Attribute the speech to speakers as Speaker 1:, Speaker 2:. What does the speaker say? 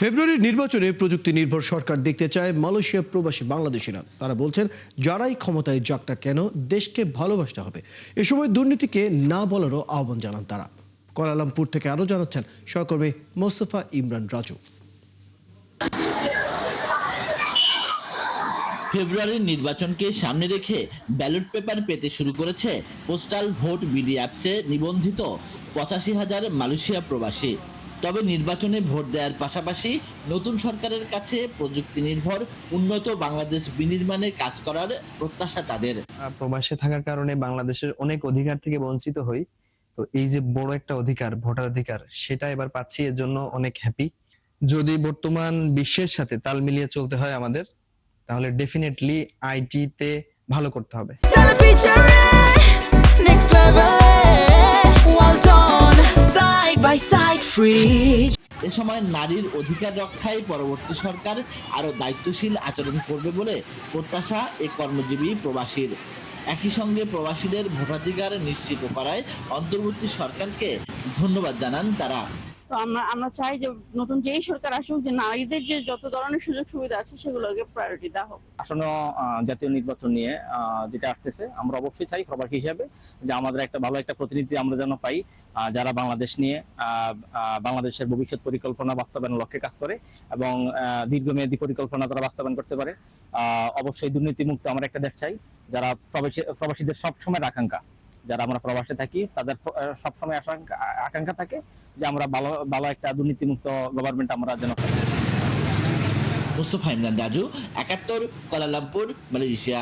Speaker 1: ফেব্রুয়ারির নির্বাচনে প্রযুক্তি নির্ভর সরকার দেখতে চায় মালয়েশিয়া প্রবাসী বাংলাদেশিরা। তারা বলছেন, যারাই ক্ষমতায় যাক না কেন দেশকে ভালোবাসতে হবে। এ সময় দুর্নীতিকে না বলারও আহ্বান জানান তারা। কুয়ালালামপুর থেকে আরও জানাচ্ছেন সহকর্মী মোস্তফা ইমরান রাজু।
Speaker 2: ফেব্রুয়ারির নির্বাচনকে সামনে রেখে ব্যালট পেপার পেতে শুরু করেছে পোস্টাল ভোট বিডি অ্যাপসে নিবন্ধিত ৮৫,০০০ মালয়েশিয়া প্রবাসী। তবে নির্বাচনে ভোট দেওয়ার পাশাপাশি নতুন সরকারের কাছে প্রযুক্তি নির্ভর উন্নত বাংলাদেশ বিনির্মাণের কাজ করার প্রত্যাশা তাদের।
Speaker 3: প্রবাসে থাকার কারণে বাংলাদেশের অনেক অধিকার থেকে বঞ্চিত হই, তো এই যে বড় একটা অধিকার, ভোটার অধিকার, সেটা এবার পাচ্ছি, এর জন্য অনেক হ্যাপি। যদি বর্তমান বিশ্বের সাথে তাল মিলিয়ে চলতে হয় আমাদের, তাহলে ডেফিনেটলি আইটি তে ভালো করতে হবে।
Speaker 2: এ সময় নারীর অধিকার রক্ষায় পরবর্তী সরকার আরও দায়িত্বশীল আচরণ করবে বলে প্রত্যাশা এ কর্মজীবী প্রবাসীর। একই সঙ্গে প্রবাসীদের ভোটাধিকার নিশ্চিত করায় অন্তর্বর্তী সরকারকে ধন্যবাদ জানান তারা।
Speaker 4: তো আমরা চাই যে নতুন যেই সরকার আসুক, যে নারীদের যে যত ধরনের সুযোগ সুবিধা আছে সেগুলোকে প্রায়োরিটি দেওয়া হোক।
Speaker 5: আসন্ন জাতীয় নির্বাচন নিয়ে যেটা আসতেছে, আমরা অবশ্যই চাই প্রবাসী হিসাবে যে আমাদের একটা ভালো একটা প্রতিনিধি আমরা যেন পাই, যারা বাংলাদেশ নিয়ে বাংলাদেশের ভবিষ্যৎ পরিকল্পনা বাস্তবায়নের লক্ষ্যে কাজ করে এবং দীর্ঘমেয়াদী পরিকল্পনা তারা বাস্তবায়ন করতে পারে। অবশ্যই দুর্নীতিমুক্ত আমরা একটা দেশ চাই। যারা প্রবাসীদের সবসময় আকাঙ্ক্ষা, যারা আমরা প্রবাসে থাকি তাদের সবসময় আকাঙ্ক্ষা থাকে যে আমরা ভালো একটা দুর্নীতিমুক্ত গভর্নমেন্ট আমরা যেন পাই।
Speaker 2: Mostafa Imran Raju, ৭১, Kuala Lumpur, Malaysia.